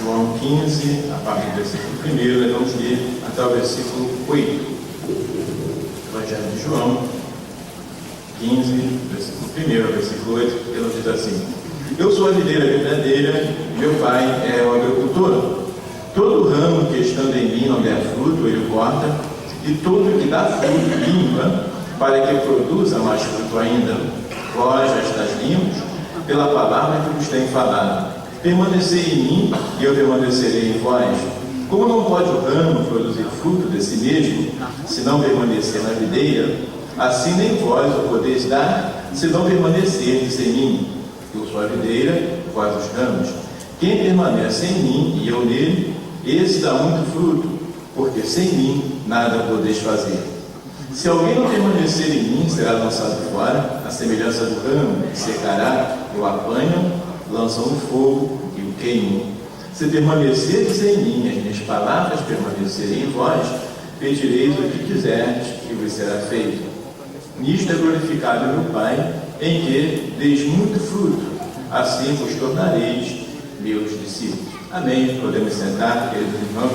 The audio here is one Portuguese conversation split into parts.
João 15, a partir do versículo 1, nós vamos ler até o versículo 8. Evangelho de João 15, versículo 1, versículo 8, ele diz assim: Eu sou a videira verdadeira, meu pai é o agricultor. Todo ramo que estando em mim não der fruto, ele corta, e todo que dá fruto, limpa, para que produza mais fruto ainda. Vós já estáis limpos pela palavra que vos tenho falado. Permanecei em mim, e eu permanecerei em vós. Como não pode o ramo produzir fruto de si mesmo, se não permanecer na videira, assim nem vós o podeis dar, se não permanecerdes em mim. Eu sou a videira, vós os ramos. Quem permanece em mim e eu nele, esse dá muito fruto, porque sem mim nada podeis fazer. Se alguém não permanecer em mim, será lançado fora, a semelhança do ramo, que secará, e o apanham, lançam no fogo e o queimam. Se permanecerdes em mim, as minhas palavras permanecerem em vós, pedireis o que quiserdes, e vos será feito. Nisto é glorificado meu Pai, em que deis muito fruto, assim vos tornareis meus discípulos. Amém. Podemos sentar, queridos irmãos.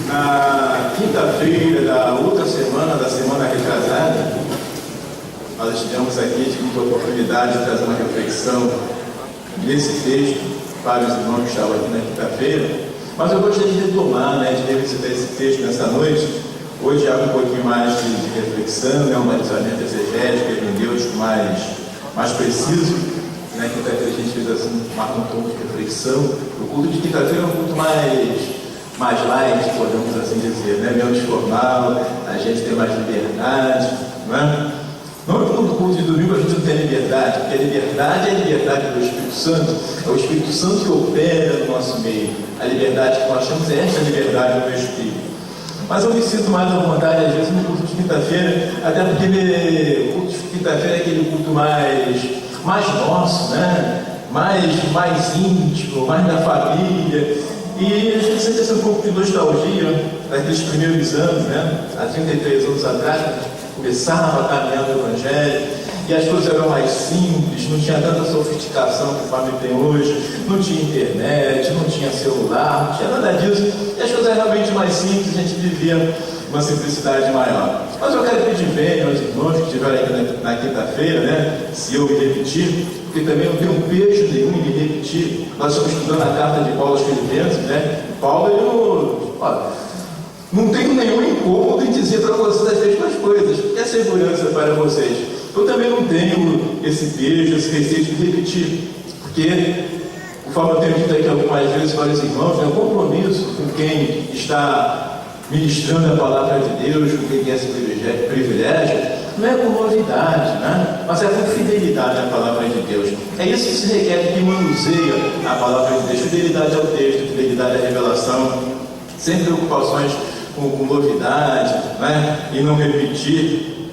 Na quinta-feira da outra semana, da semana retrasada, nós estivemos aqui, tivemos a oportunidade de trazer uma reflexão nesse texto para os irmãos que estavam aqui na quinta-feira, mas eu gostaria de retomar, de revisitar esse texto nessa noite. Hoje há um pouquinho mais de reflexão, um balizamento exegético, hermenêutico mais preciso. Na quinta-feira a gente fez assim, marca um ponto de reflexão. O culto de quinta-feira é um culto mais light, podemos assim dizer, menos formal, a gente tem mais liberdade, não é? Não é que no culto de domingo a gente não tem liberdade, porque a liberdade é a liberdade do Espírito Santo, é o Espírito Santo que opera no nosso meio. A liberdade que nós temos é esta liberdade do Espírito. Mas eu me sinto mais à vontade, às vezes, no culto de quinta-feira, até porque o culto de quinta-feira é aquele culto mais nosso, mais íntimo, mais da família. E a gente sente um pouco de nostalgia daqueles primeiros anos, há 33 anos atrás, começava caminhando o Evangelho, e as coisas eram mais simples, não tinha tanta sofisticação que o Fábio tem hoje, não tinha internet, não tinha celular, não tinha nada disso, e as coisas eram realmente mais simples, a gente vivia uma simplicidade maior. Mas eu quero pedir bem aos irmãos que estiverem aqui na quinta-feira, se eu me repetir, porque também não tenho pejo nenhum em me repetir. Nós estamos estudando a carta de Paulo aos Filipenses, Paulo, ele não tenho nenhum incômodo em dizer para vocês as mesmas coisas, porque é segurança para vocês. Eu também não tenho esse pejo, esse receio de repetir, porque, conforme eu tenho dito aqui algumas vezes para os irmãos, é um compromisso com quem está ministrando a palavra de Deus, com quem tem esse privilégio, não é por novidade, mas é por fidelidade à palavra de Deus. É isso que se requer de quem manuseia a palavra de Deus: fidelidade ao texto, fidelidade à revelação, sem preocupações com novidade, e não repetir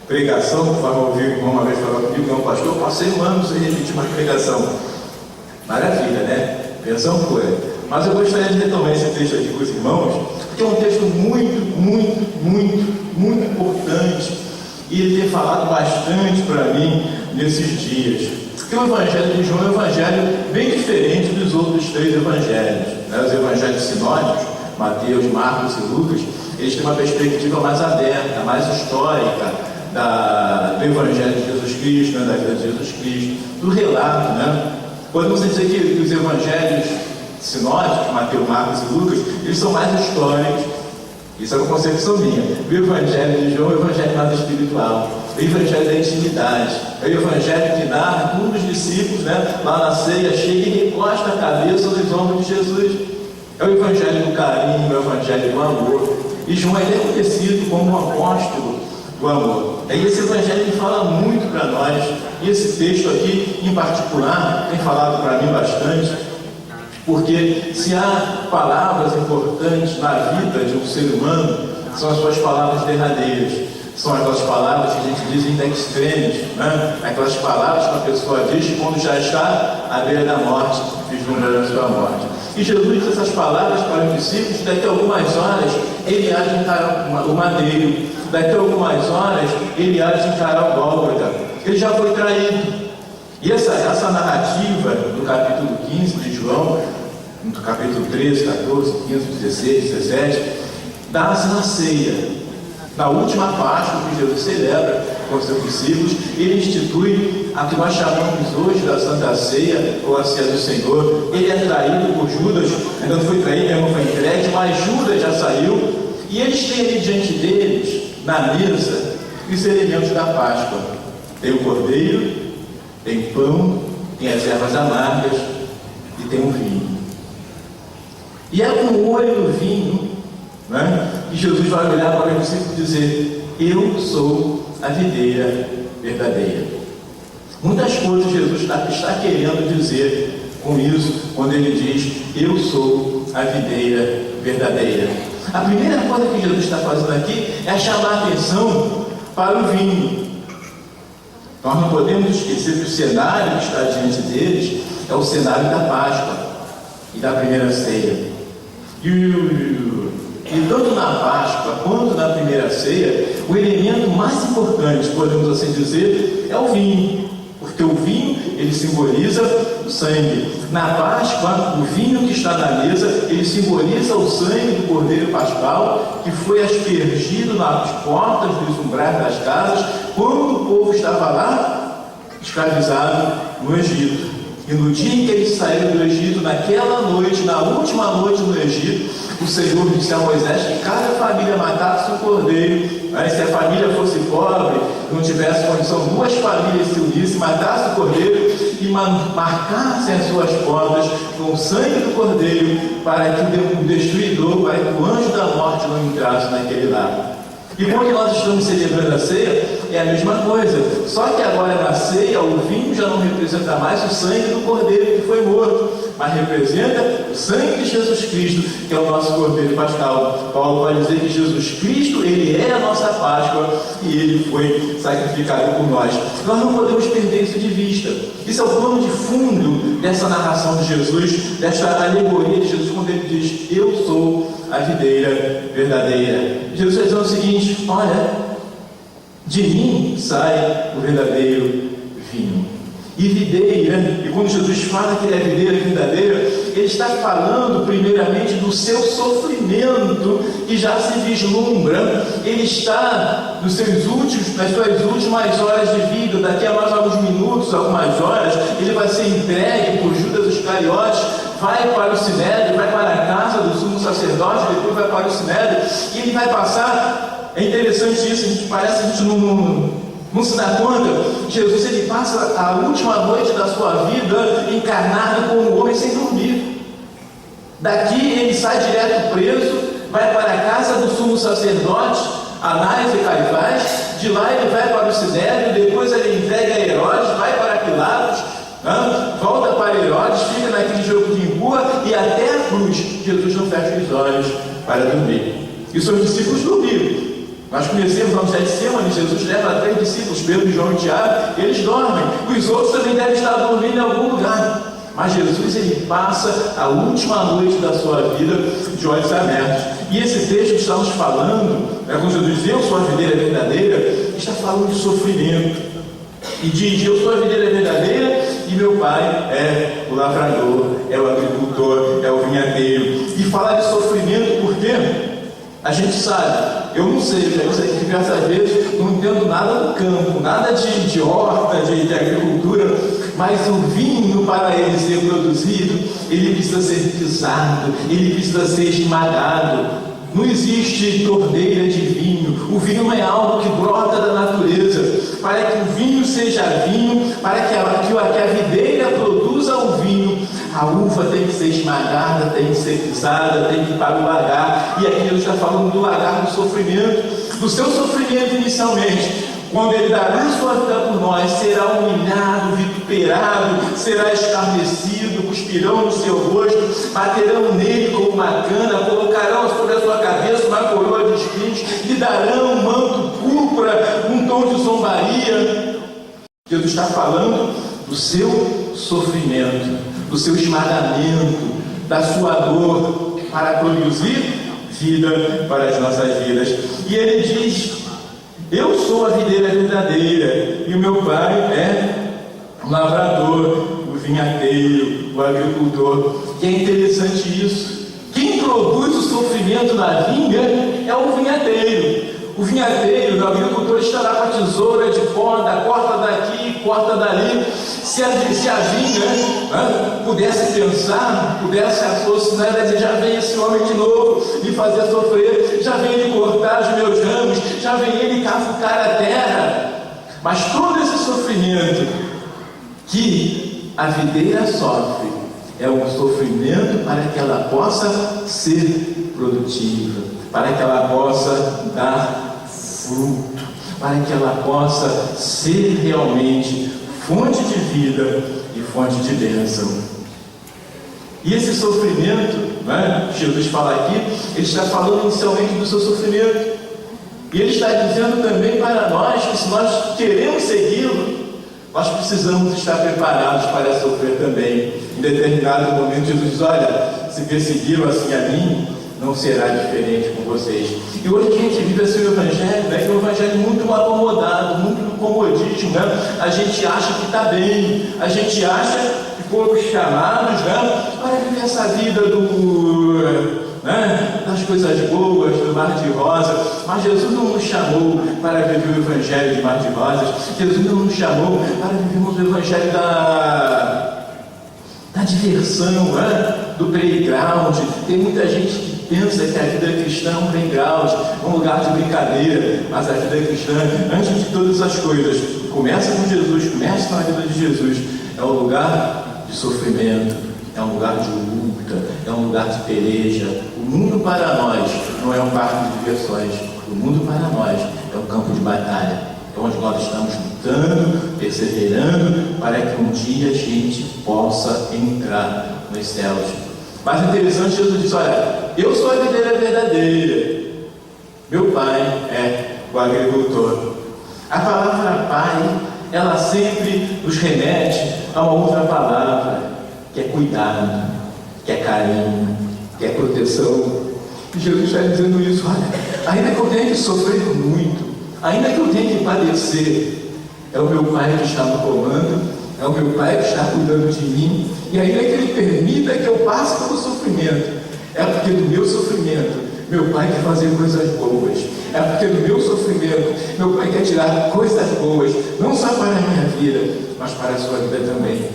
pregação. Conforme eu ouvi o irmão uma vez falar comigo, não, pastor, eu passei um ano sem repetir uma pregação. Maravilha, Pensão pura. Mas eu gostaria de retomar esse texto aqui com os irmãos, porque é um texto muito importante, e ele tem falado bastante para mim nesses dias. Porque o Evangelho de João é um evangelho bem diferente dos outros três evangelhos. Os evangelhos sinódicos, Mateus, Marcos e Lucas, eles têm uma perspectiva mais aberta, mais histórica do Evangelho de Jesus Cristo, da vida de Jesus Cristo, do relato. Podemos dizer que os evangelhos sinódicos, Mateus, Marcos e Lucas, eles são mais históricos. Isso é uma concepção minha. O Evangelho de João é o evangelho mais espiritual, o evangelho da intimidade, é o evangelho que narra como os discípulos, lá na ceia, chega e recosta a cabeça nos ombros de Jesus. É o evangelho do carinho, é o evangelho do amor. E João é reconhecido como um apóstolo do amor. E esse evangelho ele fala muito para nós. E esse texto aqui, em particular, tem falado para mim bastante, porque se há palavras importantes na vida de um ser humano, são as suas palavras derradeiras. São aquelas palavras que a gente diz in extremis, aquelas palavras que a pessoa diz quando já está à beira da morte, vislumbrando a sua morte. E Jesus diz essas palavras para os discípulos: daqui a algumas horas ele há de encarar o madeiro, daqui a algumas horas ele há de encarar o Gólgota, ele já foi traído. E essa narrativa do capítulo 15 de João, no capítulo 13, 14, 15, 16, 17, dá-se na ceia. Na última Páscoa que Jesus celebra com os seus discípulos, ele institui a que nós chamamos hoje da Santa Ceia, ou a Ceia do Senhor. Ele é traído por Judas, ainda não foi traído, ainda não foi entregue, mas Judas já saiu, e eles têm ali diante deles, na mesa, os elementos da Páscoa. Tem o cordeiro, tem o pão, tem as ervas amargas e tem o vinho. E é com o olho no vinho, né, que Jesus vai olhar para o discípulo e dizer: eu sou a videira verdadeira. Muitas coisas Jesus está querendo dizer com isso, quando ele diz: eu sou a videira verdadeira. A primeira coisa que Jesus está fazendo aqui é chamar a atenção para o vinho. Nós não podemos esquecer que o cenário que está diante deles é o cenário da Páscoa e da primeira ceia. E tanto na Páscoa quanto na primeira ceia, o elemento mais importante, podemos assim dizer, é o vinho, porque o vinho, ele simboliza o sangue. Na Páscoa, o vinho que está na mesa, ele simboliza o sangue do Cordeiro Pascal, que foi aspergido nas portas dos umbrais das casas, quando o povo estava lá, escravizado no Egito. E no dia em que eles saíram do Egito, naquela noite, na última noite no Egito, o Senhor disse a Moisés que cada família matasse um cordeiro. Se a família fosse pobre, não tivesse condição, duas famílias se unissem, matassem o cordeiro e marcassem as suas portas com o sangue do cordeiro, para que o destruidor, para que o anjo da morte não entrasse naquele lar. E quando nós estamos celebrando a ceia, é a mesma coisa, só que agora na ceia o vinho já não representa mais o sangue do cordeiro que foi morto, mas representa o sangue de Jesus Cristo, que é o nosso Cordeiro Pascal. Paulo vai dizer que Jesus Cristo, ele é a nossa Páscoa e ele foi sacrificado por nós. Nós não podemos perder isso de vista. Isso é o plano de fundo dessa narração de Jesus, dessa alegoria de Jesus, quando ele diz: eu sou a videira verdadeira. Jesus está dizendo o seguinte: olha, de mim sai o verdadeiro vinho. E videira, e quando Jesus fala que ele é videira verdadeira, ele está falando primeiramente do seu sofrimento, que já se vislumbra. Ele está nas suas últimas horas de vida. Daqui a mais alguns minutos, algumas horas, ele vai ser entregue por Judas Iscariotes, vai para o Sinédrio, vai para a casa do sumo sacerdote, depois vai para o Sinédrio, e ele vai passar. É interessante isso, parece que a gente não se dá conta. Jesus, ele passa a última noite da sua vida encarnado como homem sem dormir. Daqui ele sai direto preso, vai para a casa do sumo sacerdote, Anás e Caifás. De lá ele vai para o Sinédrio, depois ele entrega a Herodes, vai para Pilatos, volta para Herodes, fica naquele jogo de empurra e até a cruz. Jesus não fecha os olhos para dormir. E os seus discípulos dormiram. Nós conhecemos lá no Getsemane, Jesus leva 3 discípulos, Pedro, João e Tiago, eles dormem. Os outros também devem estar dormindo em algum lugar. Mas Jesus, ele passa a última noite da sua vida de olhos abertos. E esse texto que estamos falando, quando Jesus diz: eu sou a videira verdadeira, está falando de sofrimento. E diz: eu sou a videira verdadeira e meu pai é o lavrador, é o agricultor, é o vinhadeiro. E fala de sofrimento porque a gente sabe, eu não sei, já sei que diversas vezes não entendo nada do campo, nada de horta, de agricultura, mas o vinho, para ele ser produzido, ele precisa ser pisado, ele precisa ser esmagado. Não existe torneira de vinho. O vinho é algo que brota da natureza. Para que o vinho seja vinho, para que a videira produza o vinho, a uva tem que ser esmagada, tem que ser pisada, tem que ir para o lagar. E aqui ele está falando do lagar do sofrimento, do seu sofrimento inicialmente. Quando ele dará a sua vida por nós, será humilhado, vituperado, será escarnecido, cuspirão no seu rosto, baterão nele como uma cana, colocarão sobre a sua cabeça uma coroa de espinhos, lhe darão um manto púrpura, um tom de zombaria. Jesus está falando do seu sofrimento, do seu esmagamento, da sua dor, para produzir vida para as nossas vidas. E ele diz: eu sou a videira verdadeira e o meu pai é o lavrador, o vinhateiro, o agricultor. E é interessante isso. Quem produz o sofrimento da vinha é o vinhateiro. O vinhateiro, o agricultor, está lá com a tesoura de corda, corta daqui, corta dali. Se a vinha pudesse pensar, pudesse raciocinar, já vem esse homem de novo me fazer sofrer, já vem ele cortar os meus ramos, já vem ele cavucar a terra. Mas todo esse sofrimento que a videira sofre é um sofrimento para que ela possa ser produtiva, para que ela possa dar fruto, para que ela possa ser realmente fonte de vida e fonte de bênção. E esse sofrimento, Jesus fala aqui, ele está falando inicialmente do seu sofrimento, e ele está dizendo também para nós que se nós queremos segui-lo, nós precisamos estar preparados para sofrer também. Em determinado momento Jesus diz: olha, se perseguiram assim a mim, não será diferente com vocês. E hoje a gente vive assim o Evangelho, que é um Evangelho muito acomodado, muito comodismo, A gente acha que está bem, a gente acha que fomos chamados, para viver essa vida das coisas boas, do mar de rosas. Mas Jesus não nos chamou para viver o Evangelho de mar de rosas. Jesus não nos chamou para vivermos o Evangelho da diversão, do playground. Tem muita gente que pensa que a vida cristã é um playground, um lugar de brincadeira, mas a vida cristã, antes de todas as coisas, começa com Jesus, começa na vida de Jesus, é um lugar de sofrimento, é um lugar de luta, é um lugar de peleja. O mundo para nós não é um parque de diversões, o mundo para nós é um campo de batalha, é onde nós estamos lutando, perseverando, para que um dia a gente possa entrar nos céus. Mas é interessante, Jesus diz: olha, eu sou a videira verdadeira, meu pai é o agricultor. A palavra pai, ela sempre nos remete a uma outra palavra, que é cuidado, que é carinho, que é proteção. E Jesus está dizendo isso: olha, ainda que eu tenha que sofrer muito, ainda que eu tenha que padecer, é o meu pai que está no comando, é o meu pai que está cuidando de mim, e ainda que ele permita que eu passe pelo sofrimento, é porque do meu sofrimento meu pai quer fazer coisas boas, é porque do meu sofrimento meu pai quer tirar coisas boas, não só para a minha vida, mas para a sua vida também.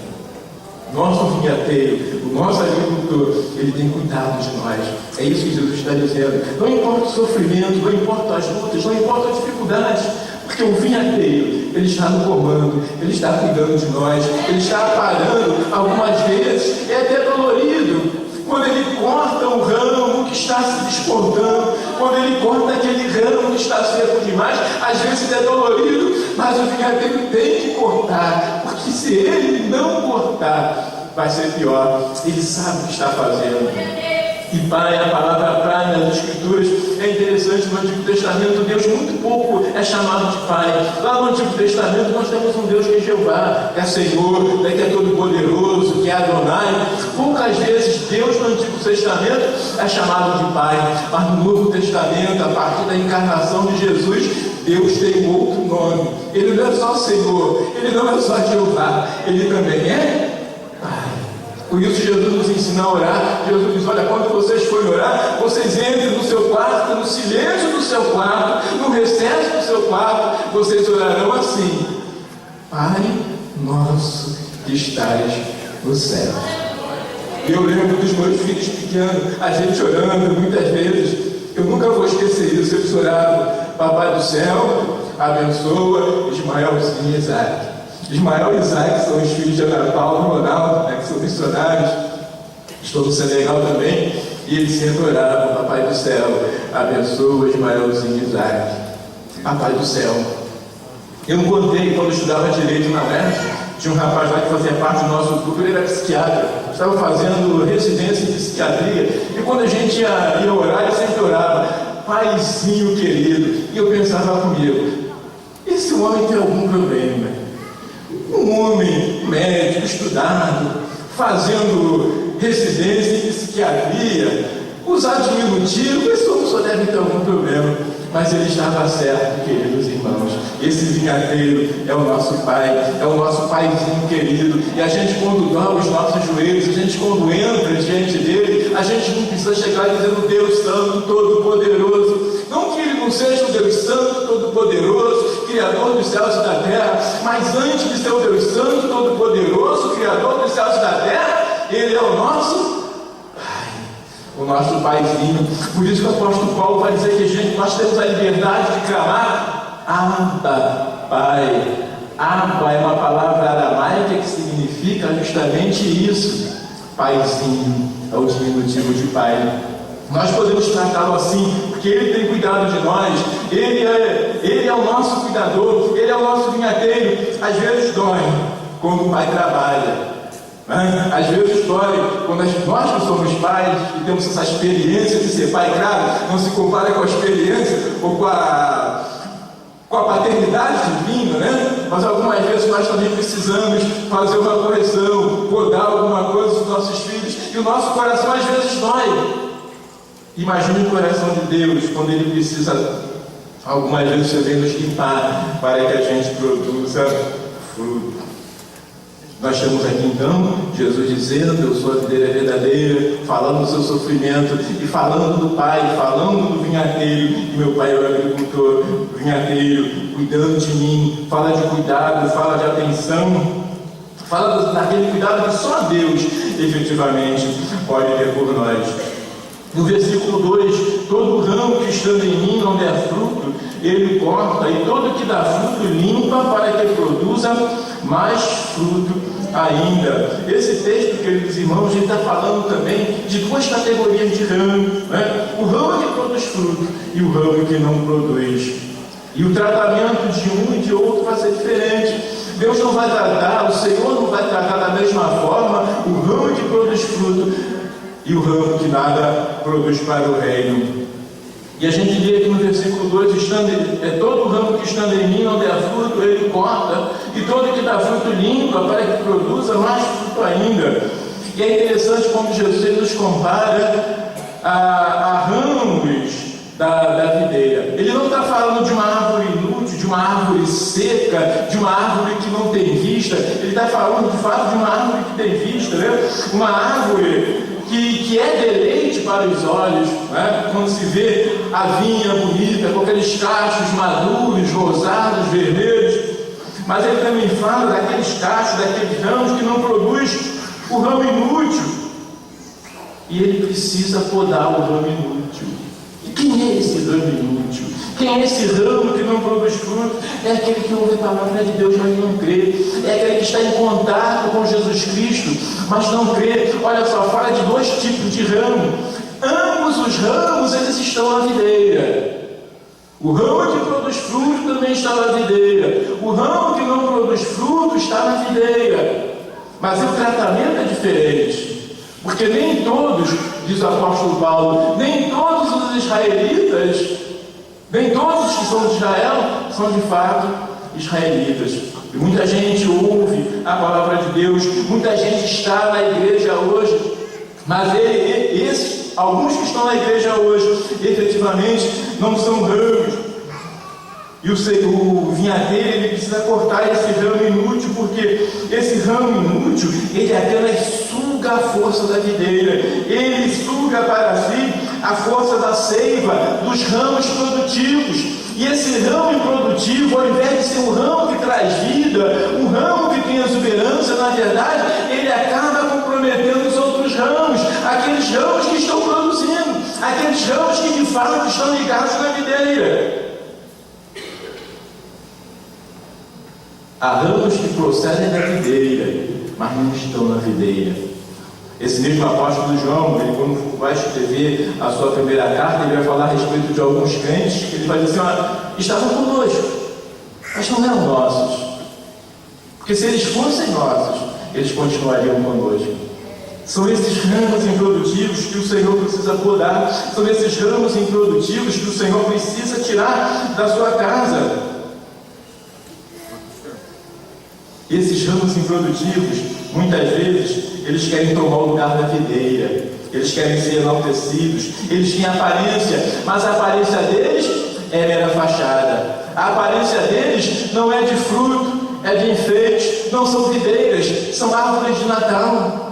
Nosso vinhateiro, o nosso agricultor, ele tem cuidado de nós. É isso que Jesus está dizendo. Não importa o sofrimento, não importa as lutas, não importa as dificuldades, porque o vinhateiro, ele está no comando, ele está cuidando de nós, ele está parando. Algumas vezes é até dolorido, quando ele corta um ramo que está se despontando, quando ele corta aquele ramo que está seco demais, às vezes é dolorido, mas o vinhateiro tem que cortar, porque se ele não cortar, vai ser pior. Ele sabe o que está fazendo. E pai, a palavra pai nas Escrituras é interessante. No Antigo Testamento, Deus muito pouco é chamado de pai. Lá no Antigo Testamento nós temos um Deus que é Jeová, que é Senhor, que é Todo-Poderoso, que é Adonai. Poucas vezes Deus no Antigo Testamento é chamado de pai, mas no Novo Testamento, a partir da encarnação de Jesus, Deus tem um outro nome. Ele não é só Senhor, ele não é só Jeová, ele também é Pai. Por isso Jesus nos ensina a orar. Jesus diz: olha, quando vocês forem orar, vocês entrem no seu quarto, no silêncio do seu quarto, no recesso do seu quarto, vocês orarão assim: Pai nosso que estás no céu. Eu lembro dos meus filhos pequenos, a gente orando muitas vezes. Eu nunca vou esquecer isso. Eles oravam: Papai do céu, abençoa Ismaelzinho e Isaac. Ismael e Isaac são os filhos de Ana Paula e Ronaldo, que são missionários, estão no Senegal também, e eles sempre oravam: Papai do céu, abençoa Ismaelzinho e Isaac. Papai do céu. Eu não contei, quando eu estudava direito na UERJ, tinha um rapaz lá que fazia parte do nosso grupo, ele era psiquiatra, estava fazendo residência em psiquiatria, e quando a gente ia orar, ele sempre orava: Paizinho querido. E eu pensava comigo: esse homem tem algum problema? Um homem médico, estudado, fazendo residência em psiquiatria, usar diminutivo, esse homem só deve ter algum problema. Mas ele estava certo, queridos irmãos. esse vinhateiro é o nosso Pai, é o nosso Paizinho querido. E a gente, quando dobra os nossos joelhos, a gente, quando entra diante dele, a gente não precisa chegar dizendo Deus Santo, Todo-Poderoso. Não que ele não seja o Deus Santo, Todo-Poderoso, Criador dos céus e da terra, mas antes de ser o Deus Santo, Todo-Poderoso, Criador dos céus e da terra, ele é o nosso Pai, o nosso Paizinho. Por isso que o apóstolo Paulo vai dizer que nós temos a liberdade de clamar Abba, Pai. Abba é uma palavra aramaica que significa justamente isso, Paizinho, é o diminutivo de Pai. Nós podemos tratá-lo assim, porque Ele tem cuidado de nós, Ele é o nosso cuidador, Ele é o nosso vinhateiro. Às vezes dói quando o pai trabalha, né? Às vezes dói quando nós que somos pais e temos essa experiência de ser pai. Claro, não se compara com a experiência ou com a paternidade divina, né? Mas algumas vezes nós também precisamos fazer uma correção, podar alguma coisa dos nossos filhos, e o nosso coração às vezes dói. Imagine o coração de Deus quando Ele precisa, algumas vezes, também nos limpar para que a gente produza fruto. Nós temos aqui então Jesus dizendo: eu sou a videira verdadeira, falando do seu sofrimento e falando do Pai, falando do vinhateiro, e meu Pai é o agricultor, o vinhateiro, cuidando de mim. Fala de cuidado, fala de atenção, fala daquele cuidado que só Deus efetivamente pode ter por nós. No versículo 2: todo ramo que estando em mim não der fruto, ele corta, e todo que dá fruto limpa, para que produza mais fruto ainda. Esse texto, queridos irmãos, a gente está falando também de duas categorias de ramos, né? O ramo que produz fruto e o ramo que não produz. E o tratamento de um e de outro vai ser diferente. Deus não vai tratar, o Senhor não vai tratar da mesma forma o ramo que produz fruto e o ramo que nada produz para o reino. E a gente lê aqui no versículo 2: todo ramo que estando em mim não der fruto, ele corta, e todo que dá fruto limpa, para que produza mais fruto ainda. E é interessante como Jesus nos compara a ramos da videira. Ele não está falando de uma árvore inútil, de uma árvore seca, de uma árvore que não tem vista. Ele está falando de fato de uma árvore que tem vista, né? Uma árvore que é deleite para os olhos, né? Quando se vê a vinha bonita, com aqueles cachos maduros, rosados, vermelhos. Mas ele também fala daqueles cachos, daqueles ramos que não produz o ramo inútil. E ele precisa podar o ramo inútil. E quem é esse ramo inútil? Quem é esse ramo que não produz fruto? É aquele que ouve a palavra de Deus, mas não crê. É aquele que está em contato com Jesus Cristo, mas não crê. Olha só, fala de dois tipos de ramo. Ambos os ramos, eles estão na videira. O ramo que produz fruto também está na videira. O ramo que não produz fruto está na videira. Mas o tratamento é diferente. Porque nem todos, diz o apóstolo Paulo, nem todos os israelitas, nem todos os que são de Israel são de fato israelitas. E muita gente ouve a palavra de Deus, muita gente está na igreja hoje, mas alguns que estão na igreja hoje, efetivamente não são ramos. E o vinhateiro, ele precisa cortar esse ramo inútil, porque esse ramo inútil, ele apenas suga a força da videira, ele suga para si a força da seiva dos ramos produtivos. E esse ramo improdutivo, ao invés de ser um ramo que traz vida, um ramo que tem exuberância, na verdade, ele acaba comprometendo os outros ramos, aqueles ramos que estão produzindo, aqueles ramos que de fato estão ligados na videira. Há ramos que procedem da videira, mas não estão na videira. Esse mesmo apóstolo João, ele, quando vai escrever a sua primeira carta, ele vai falar a respeito de alguns crentes que ele vai dizer assim: estavam conosco, mas não eram nossos. Porque se eles fossem nossos, eles continuariam conosco. São esses ramos improdutivos que o Senhor precisa podar, são esses ramos improdutivos que o Senhor precisa tirar da sua casa. Esses ramos improdutivos, muitas vezes, eles querem tomar o lugar da videira, eles querem ser enaltecidos, eles têm aparência, mas a aparência deles é mera fachada. A aparência deles não é de fruto, é de enfeite, não são videiras, são árvores de Natal.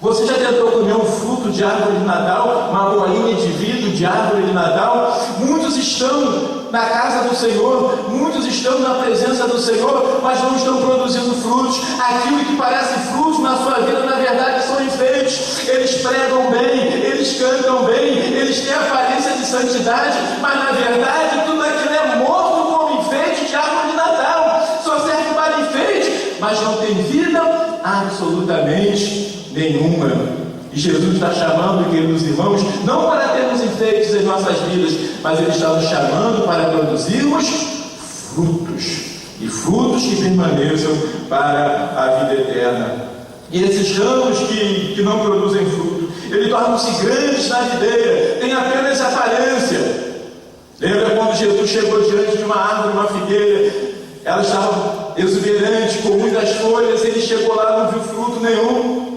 Você já tentou comer um fruto de árvore de Natal, uma bolinha de vidro de árvore de Natal? Muitos estão na casa do Senhor, muitos estão na presença do Senhor, mas não estão produzindo frutos. Aquilo que parece frutos na sua vida, na verdade, são enfeites. Eles pregam bem, eles cantam bem, eles têm aparência de santidade, mas na verdade tudo aquilo é morto como enfeite de árvore de Natal. Só serve para enfeite, mas não tem vida absolutamente nenhuma. E Jesus está chamando, queridos irmãos, não para termos enfeites em nossas vidas, mas Ele está nos chamando para produzirmos frutos, e frutos que permaneçam para a vida eterna. E esses ramos que não produzem fruto, eles tornam-se grandes na videira, têm apenas aparência. Lembra quando Jesus chegou diante de uma árvore, uma figueira? Ela estava exuberante, com muitas folhas, ele chegou lá e não viu fruto nenhum.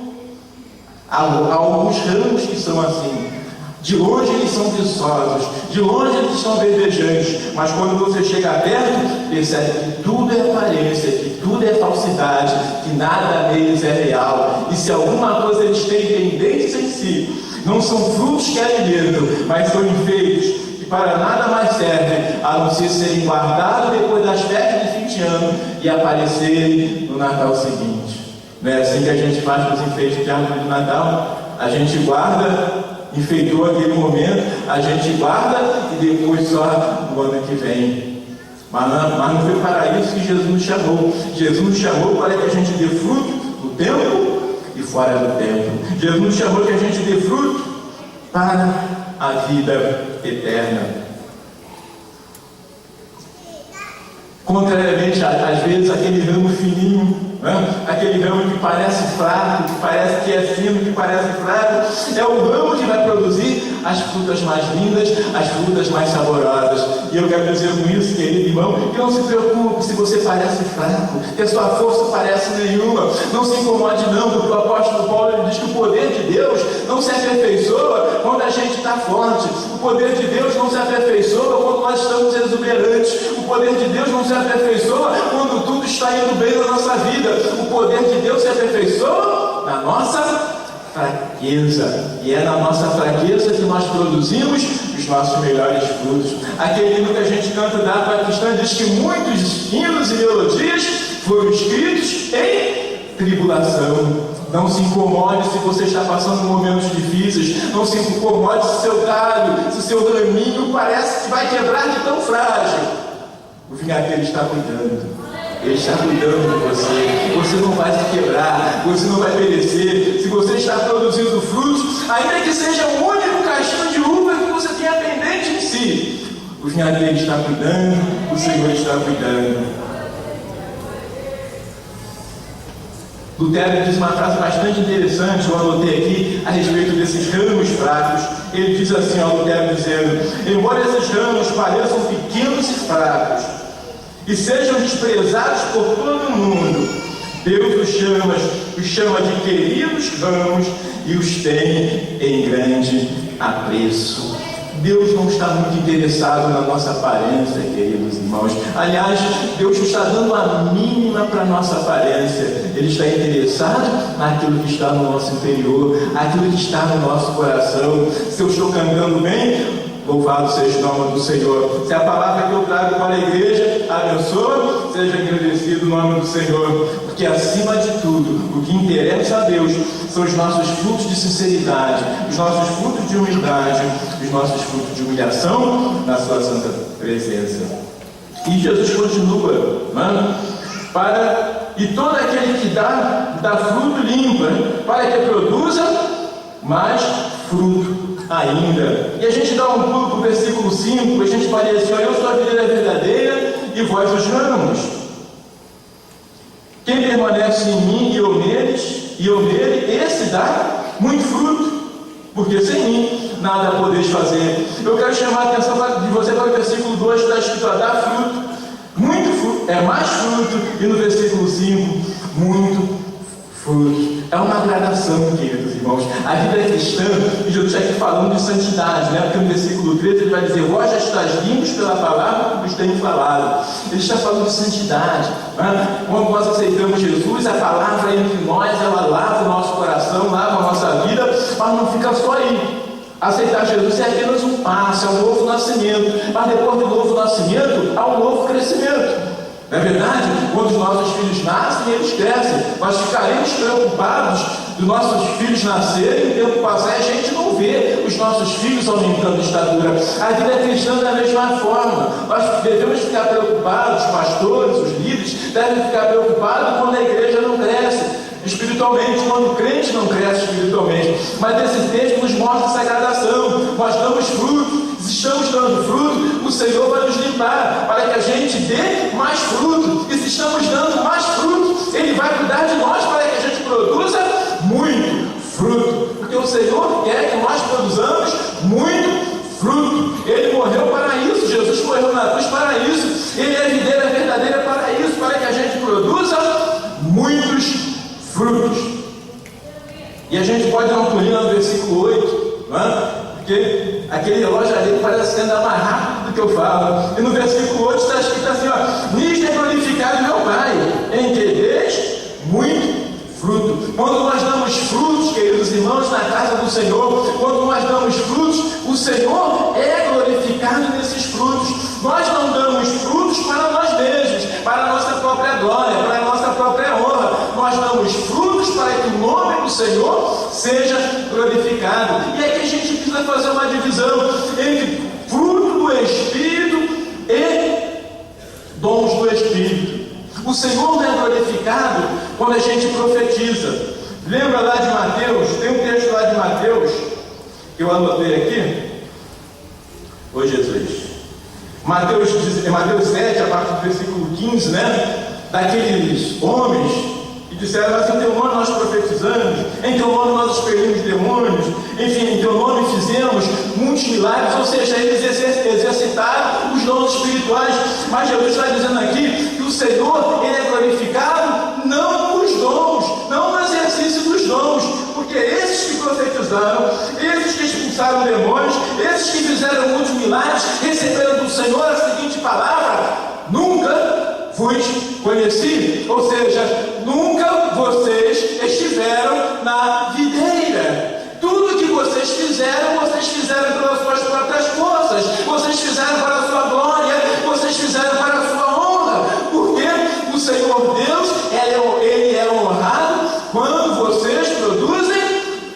Há alguns ramos que são assim. De longe eles são viçosos, de longe eles são verdejantes, mas quando você chega perto, percebe que tudo é aparência, que tudo é falsidade, que nada neles é real. E se alguma coisa eles têm pendentes em si, não são frutos que alimentam, mas são enfeites, que para nada mais servem, a não ser serem guardados depois das festas de fim de ano e aparecerem no Natal seguinte. Não é assim que a gente faz com os enfeites de árvore de Natal? A gente guarda, enfeitou aquele momento, a gente guarda e depois só no ano que vem. Mas não foi para isso que Jesus nos chamou. Jesus nos chamou para que a gente dê fruto no tempo e fora do tempo. Jesus nos chamou que a gente dê fruto para a vida eterna. Contrariamente, às vezes, aquele ramo fininho, aquele ramo que parece fraco, que parece que é fino, que parece fraco, é o ramo que vai produzir as frutas mais lindas, as frutas mais saborosas. E eu quero dizer com isso, querido irmão, que não se preocupe se você parece fraco, que a sua força parece nenhuma. Não se incomode não, porque o apóstolo Paulo ele diz que o poder de Deus não se aperfeiçoa quando a gente está forte. O poder de Deus não se aperfeiçoa quando nós estamos exuberantes. O poder de Deus não se aperfeiçoa quando tudo está indo bem na nossa vida. O poder de Deus se aperfeiçoa na nossa fraqueza. E é na nossa fraqueza que nós produzimos os nossos melhores frutos. Aquele hino que a gente canta da Água Cristã diz que muitos hinos e melodias foram escritos em tribulação. Não se incomode se você está passando momentos difíceis. Não se incomode se seu galho, se seu raminho parece que vai quebrar de tão frágil. O vinhadeiro está cuidando. Ele está cuidando de você. Você não vai se quebrar, você não vai perecer. Se você está produzindo frutos, ainda que seja o único caixão de uva que você tenha pendente em si, o vinhadeiro está cuidando, o Senhor está cuidando. Lutero diz uma frase bastante interessante, eu anotei aqui, a respeito desses ramos fracos. Ele diz assim, Lutero dizendo: embora esses ramos pareçam pequenos e fracos, e sejam desprezados por todo mundo, Deus os chama de queridos ramos e os tem em grande apreço. Deus não está muito interessado na nossa aparência, queridos irmãos. Aliás, Deus está dando a mínima para a nossa aparência. Ele está interessado naquilo que está no nosso interior, aquilo que está no nosso coração. Se eu estou cantando bem, louvado seja o nome do Senhor. Se a palavra que eu trago para a igreja abençoa, seja agradecido o nome do Senhor. Porque acima de tudo, o que interessa a Deus são os nossos frutos de sinceridade, os nossos frutos de humildade, os nossos frutos de humilhação na sua santa presença. E Jesus continua, e todo aquele que dá fruto limpa, para que produza mais fruto ainda. E a gente dá um pulo para o versículo 5, a gente fala assim: eu sou a videira verdadeira e vós os ramos. Quem permanece em mim e eu nele, esse dá muito fruto, porque sem mim nada podeis fazer. Eu quero chamar a atenção de você para o versículo 2, que está escrito: dá fruto, muito fruto, é mais fruto, e no versículo 5, muito fruto. É uma gradação, queridos irmãos. irmãos. A vida cristã, e Jesus está aqui falando de santidade, né? Porque no versículo 13 ele vai dizer: vós já estáis limpos pela palavra que vos tenho falado. Ele está falando de santidade, né? Quando nós aceitamos Jesus, a palavra entre nós, ela lava o nosso coração, lava a nossa vida, mas não fica só aí. Aceitar Jesus é apenas um passo, é um novo nascimento, mas depois do novo nascimento, há um novo crescimento. Não é verdade? Quando os nossos filhos nascem, eles crescem. Nós ficaremos preocupados dos nossos filhos nascerem, e o tempo passar, e a gente não vê os nossos filhos aumentando de estatura. A vida cristã é da mesma forma. Nós devemos ficar preocupados, os pastores, os líderes, devem ficar preocupados quando a igreja não cresce espiritualmente, quando o crente não cresce espiritualmente. Mas esse texto nos mostra essa gradação. Nós damos fruto. Se estamos dando fruto, o Senhor vai nos limpar para que a gente dê mais fruto. E se estamos dando mais fruto, Ele vai cuidar de nós para que a gente produza muito fruto. Porque o Senhor quer que nós produzamos muito fruto. Ele morreu para isso. Jesus morreu na cruz para isso. Ele é a videira verdadeira para isso, para que a gente produza muitos frutos. E a gente pode dar um pulinho no versículo 8, não é? Porque aquele relógio ali parece que anda mais rápido do que eu falo. E no versículo 8 está escrito assim: ó, nisto é glorificado meu Pai, em que deis muito fruto. Quando nós damos frutos, queridos irmãos, na casa do Senhor, quando nós damos frutos, o Senhor é glorificado nesses frutos. Nós não damos frutos para nós mesmos, para a nossa própria glória, para a nossa própria honra. Nós damos frutos para que o nome do Senhor seja glorificado. E aqui a gente precisa fazer uma divisão entre fruto do Espírito e dons do Espírito. O Senhor é glorificado quando a gente profetiza. Lembra lá de Mateus? Tem um texto lá de Mateus que eu anotei aqui. Ô Jesus, Mateus 7, a partir do versículo 15, né? Daqueles homens que disseram: mas em teu nome nós profetizamos, em teu nome nós expelimos demônios, enfim, em teu nome fizemos muitos milagres. Ou seja, eles exercitaram os dons espirituais. Mas Jesus está dizendo aqui que o Senhor, Ele é glorificado não nos dons, não no exercício dos dons, porque esses que profetizaram, esses que expulsaram demônios, esses que fizeram muitos milagres, receberam do Senhor a seguinte palavra: nunca vos conheci. Ou seja, nunca vocês estiveram na videira. Tudo que vocês fizeram pelas suas próprias forças, vocês fizeram para a sua glória, vocês fizeram para a sua honra, porque o Senhor Deus, Ele é honrado quando vocês produzem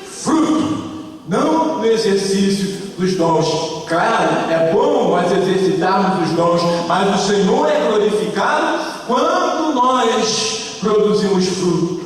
fruto, não no exercício dos dons. Claro, é bom nós exercitarmos os dons, mas o Senhor é glorificado quando nós produzimos fruto.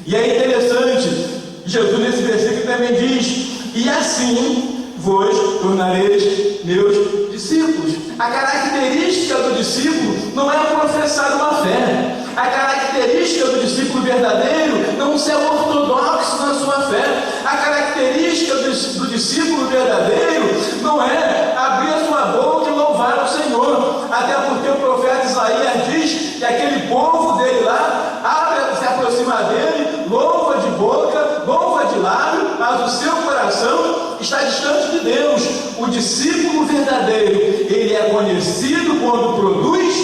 E é interessante, Jesus nesse versículo também diz: e assim vos tornareis meus discípulos. A característica do discípulo não é professar uma fé. A característica do discípulo verdadeiro não ser ortodoxo na sua fé. A característica do discípulo verdadeiro não é abrir a sua boca e louvar o Senhor. Até porque o profeta Isaías diz que aquele povo dele lá se aproxima dele, louva de boca, louva de lábio, mas o seu coração está distante de Deus. O discípulo verdadeiro, ele é conhecido quando produz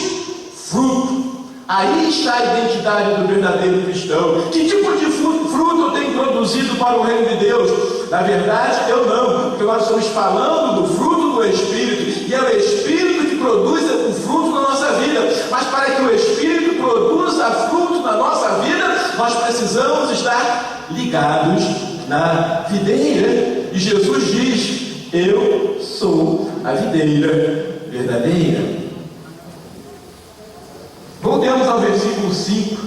fruto. Aí está a identidade do verdadeiro cristão. Que tipo de fruto eu tenho produzido para o reino de Deus? Na verdade, eu não, porque nós estamos falando do fruto do Espírito, e é o Espírito que produz o fruto na nossa vida. Mas para que o Espírito produza fruto na nossa vida, nós precisamos estar ligados na videira. E Jesus diz: eu sou a videira verdadeira. Voltemos ao versículo 5.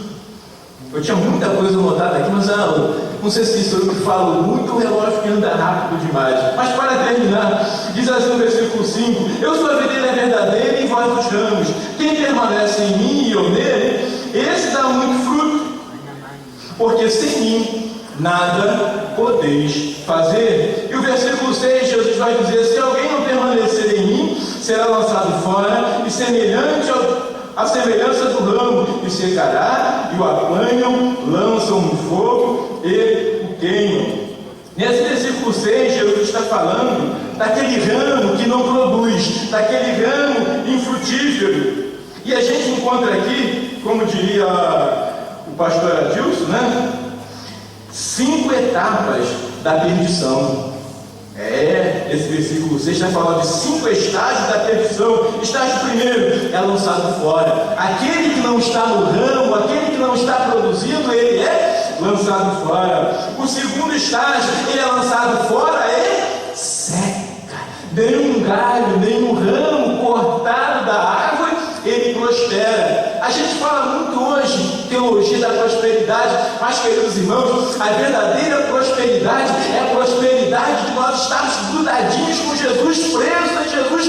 Eu tinha muita coisa anotada aqui, mas não sei se sou eu que falo muito, o relógio que anda rápido demais. Mas para terminar, diz assim no versículo 5: eu sou a videira verdadeira e vós os ramos. Quem permanece em mim e eu nele, esse dá muito fruto, porque sem mim nada podeis fazer. E o versículo 6, Jesus vai dizer: se alguém não permanecer em mim, será lançado fora, e semelhante a semelhança do ramo, e secará, e o apanham, lançam no fogo e o queimam. Nesse versículo 6, Jesus está falando daquele ramo que não produz, daquele ramo infrutífero. E a gente encontra aqui, como diria o pastor Adilson, né? 5 etapas da perdição. Esse versículo 6 está falando de 5 estágios da perdição. Estágio primeiro é lançado fora. Aquele que não está no ramo, aquele que não está produzindo, ele é lançado fora. O segundo estágio, ele é lançado fora e seca. Nenhum galho, nenhum ramo cortado da árvore, ele prospera. A gente fala muito hoje teologia da prosperidade, mas, queridos irmãos, a verdadeira prosperidade é a prosperidade de nós estarmos grudadinhos com Jesus, presos a Jesus,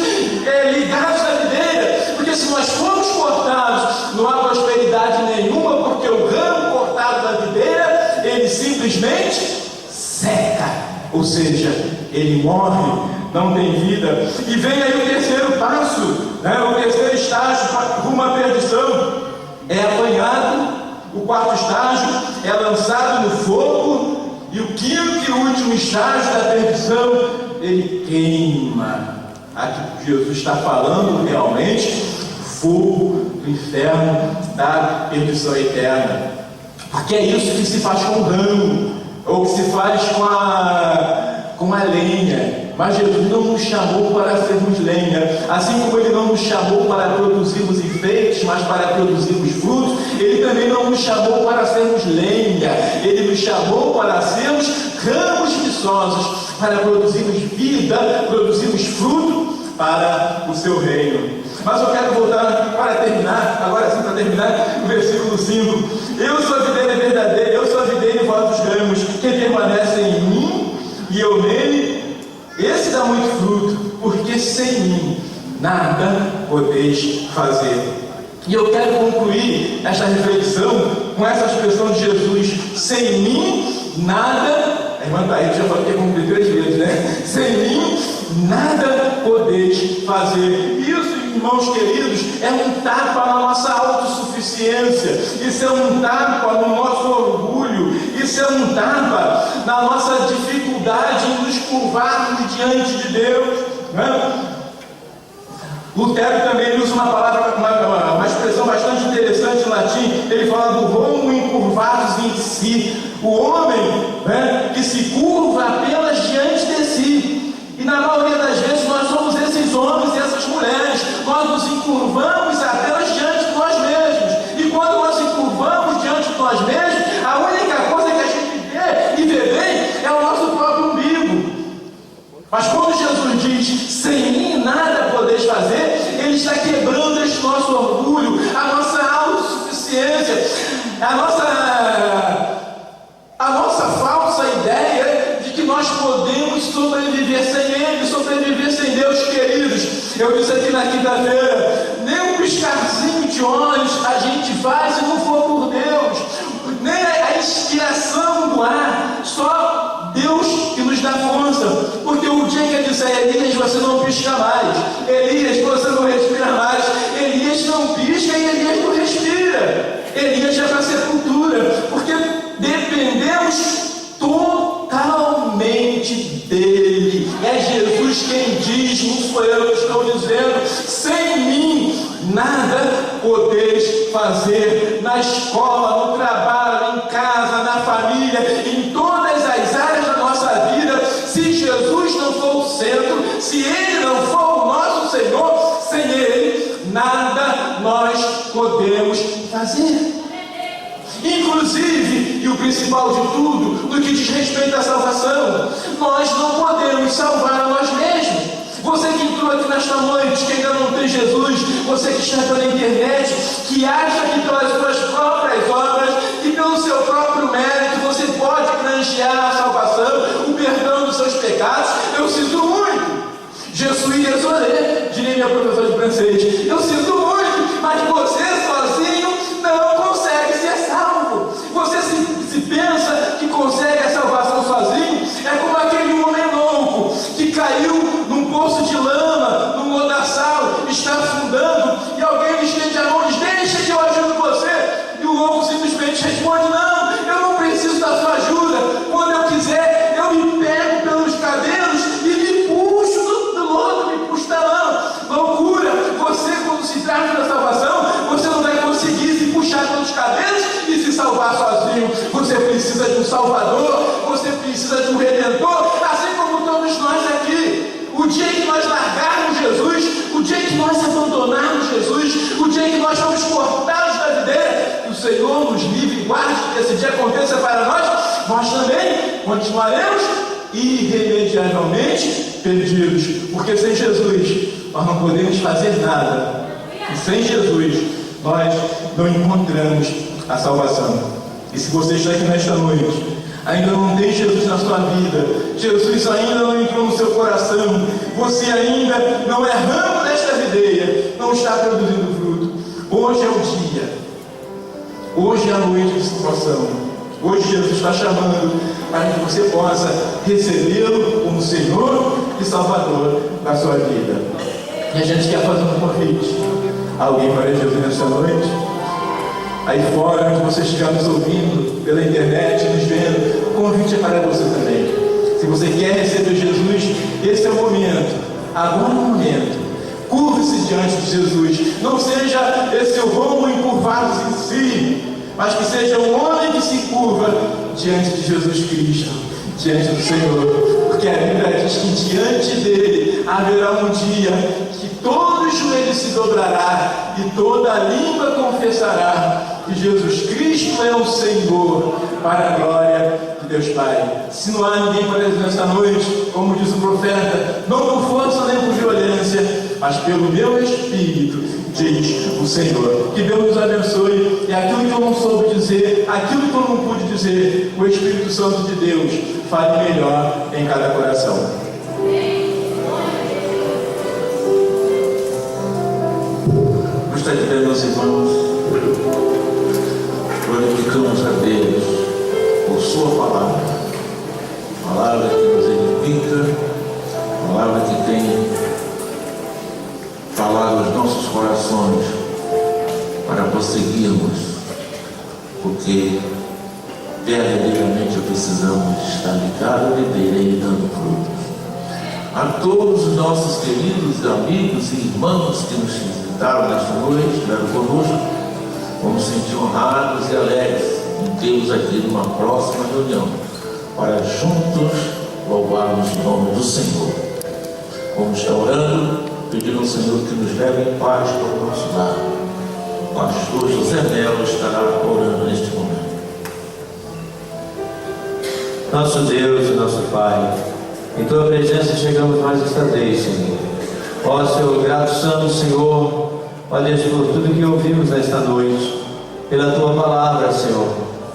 ligados à videira. Porque se nós formos cortados, não há prosperidade nenhuma, porque o ramo cortado da videira, ele simplesmente seca, ou seja, ele morre, não tem vida. E vem aí o terceiro passo, né? O terceiro estágio rumo à perdição é apanhado. O quarto estágio é lançado no fogo. E o quinto e último estágio da perdição, ele queima. Aqui Jesus está falando realmente fogo do inferno, da perdição eterna. Porque é isso que se faz com o ramo, ou que se faz com a lenha. Mas Jesus não nos chamou para sermos lenha. Assim como Ele não nos chamou para produzirmos enfeites, mas para produzirmos frutos, Ele também não nos chamou para sermos lenha. Ele nos chamou para sermos ramos viçosos, para produzirmos vida, produzirmos fruto para o Seu reino. Mas eu quero voltar para terminar, agora sim para terminar, o versículo 5. Eu sou a videira verdadeira, eu sou a videira e vós os ramos. Quem permanece em mim e eu nele, esse dá muito fruto, porque sem mim nada podeis fazer. E eu quero concluir esta reflexão com essa expressão de Jesus: sem mim nada. A irmã Thaís já falou que ia cumprir 3 vezes, né? Sem mim nada podeis fazer. Isso, irmãos queridos, é um tapa na nossa autossuficiência. Isso é um tapa no nosso orgulho. Isso é um tapa na nossa dificuldade em nos curvarmos diante de Deus, né? Lutero também usa uma palavra, uma expressão bastante interessante em latim. Ele fala do homo encurvados em si, o homem, né, que se curva apenas diante de si. E na maioria das vezes nós somos esses homens e essas mulheres. Nós nos encurvamos apenas diante de nós mesmos. E quando nós encurvamos diante de nós mesmos, a única coisa que a gente vê e vê bem é o nosso próprio umbigo. Mas quando Jesus diz: sem mim nada podeis fazer, Ele está quebrando este nosso orgulho, a nossa autossuficiência, a nossa falsa ideia de que nós podemos sobreviver sem Ele, sobreviver sem Deus. Queridos, eu disse aqui na quinta-feira, nem um piscarzinho de olhos a gente faz se não for por Deus, nem a inspiração do ar, só Deus que nos dá força. Porque o dia que Ele disse: Elias, você não pisca mais, Elias, você não respira mais, Elias não pisca e Elias não respira, Elias já para a sepultura, porque dependemos totalmente dele. É Jesus quem diz, não sou eu que estou dizendo: sem mim nada podeis fazer. Na escola, no trabalho, em casa, na família, em todas as áreas da nossa vida, se Jesus não for o centro, se Ele não for o nosso Senhor, sem Ele nada nós podemos fazer. Inclusive, e o principal de tudo, no que diz respeito à salvação, nós não podemos salvar a nós mesmos. Você que entrou aqui nesta noite, que ainda não tem Jesus, você que está pela internet, que acha que pelas suas próprias obras, que pelo seu próprio mérito, você pode granjear a salvação, o perdão dos seus pecados, eu sinto muito. Jesus e désolé, diria minha professora de francês. Eu sinto muito, mas você sozinho não consegue ser salvo. Você se pensa que consegue a salvação sozinho, é como aquele homem louco que caiu num poço de lama, num lodaçal, está afundando, e alguém lhe estende a mão e diz: deixa que eu ajudo você. E o louco simplesmente responde: não, eu não preciso da sua ajuda. Quando eu quiser, eu me nós fomos cortados da videira, que o Senhor nos livre e guarde que esse dia aconteça para nós também continuaremos irremediavelmente perdidos, porque sem Jesus nós não podemos fazer nada, e sem Jesus nós não encontramos a salvação. E se você está aqui nesta noite, ainda não tem Jesus na sua vida, Jesus ainda não entrou no seu coração, você ainda não é ramo desta videira, não está produzindo fruto, hoje é o dia, hoje é a noite de salvação. Hoje Jesus está chamando para que você possa recebê-lo como Senhor e Salvador da sua vida. E a gente quer fazer um convite. Alguém para Jesus nessa noite? Aí fora, onde você estiver nos ouvindo, pela internet, nos vendo, o convite é para você também. Se você quer receber Jesus, esse é o momento. Agora é o momento. Curve-se diante de Jesus. Não seja esse o rumo encurvados em si, mas que seja um homem que se curva diante de Jesus Cristo, diante do Senhor, porque a Bíblia diz que diante dele haverá um dia que todo joelho se dobrará e toda língua confessará que Jesus Cristo é o Senhor, para a glória de Deus Pai. Se não há ninguém para Deus nessa noite, como diz o profeta, não por força nem por violência, mas pelo meu Espírito, diz o Senhor. Que Deus nos abençoe, e aquilo que eu não soube dizer, aquilo que eu não pude dizer, o Espírito Santo de Deus fale melhor em cada coração. Gostaria de ver, meus irmãos, glorificamos a Deus por sua palavra que nos edifica, palavra que tem falado aos nossos corações para prosseguirmos, porque verdadeiramente precisamos estar ligados à videira e dando frutos. A todos os nossos queridos amigos e irmãos que nos visitaram nesta noite, estiveram conosco, vamos sentir honrados e alegres em tê-los aqui numa próxima reunião, para juntos louvarmos o nome do Senhor. Vamos estar orando, pedindo ao Senhor que nos leve em paz para o nosso lar. O pastor José Melo estará orando neste momento. Nosso Deus e nosso Pai, em Tua presença chegamos mais esta vez, Senhor. Ó Senhor, gratos somos, Senhor, ó Deus, por tudo que ouvimos nesta noite, pela Tua palavra, Senhor.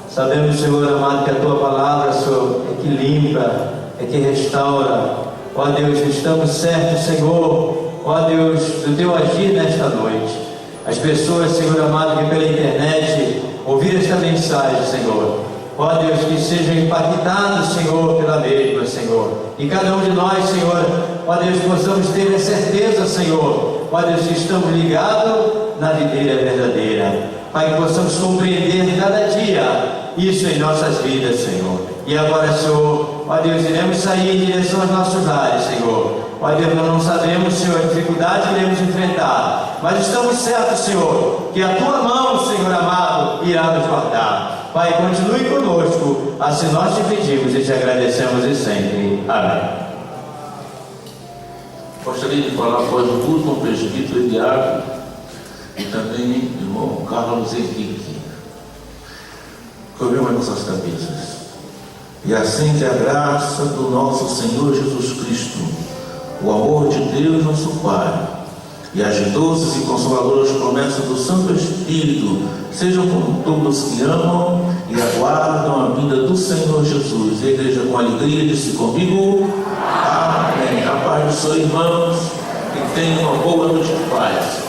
Sabemos, Senhor amado, que a Tua palavra, Senhor, é que limpa, é que restaura. Ó Deus, estamos certos, Senhor, ó Deus, do Teu agir nesta noite. As pessoas, Senhor amado, que pela internet ouviram esta mensagem, Senhor, ó Deus, que sejam impactados, Senhor, pela mesma, Senhor. E cada um de nós, Senhor, ó Deus, possamos ter a certeza, Senhor, ó Deus, que estamos ligados na videira verdadeira. Pai, que possamos compreender cada dia isso em nossas vidas, Senhor. E agora, Senhor, ó Deus, iremos sair em direção aos nossos lares, Senhor. Ó Deus, nós não sabemos, Senhor, a dificuldade que iremos enfrentar, mas estamos certos, Senhor, que a Tua mão, Senhor amado, irá nos guardar. Pai, continue conosco, assim nós te pedimos e te agradecemos e sempre. Amém. Gostaria de falar após o culto com o presbítero Eliabe e também o irmão Carlos Henrique. Cobrimos nossas cabeças. E assim que a graça do nosso Senhor Jesus Cristo, o amor de Deus nosso Pai e as doces e consoladoras promessas do Santo Espírito sejam com todos que amam e aguardam a vinda do Senhor Jesus. E a igreja com alegria disse comigo: Amém. A paz do Senhor, irmãos, e tenham uma boa noite de paz.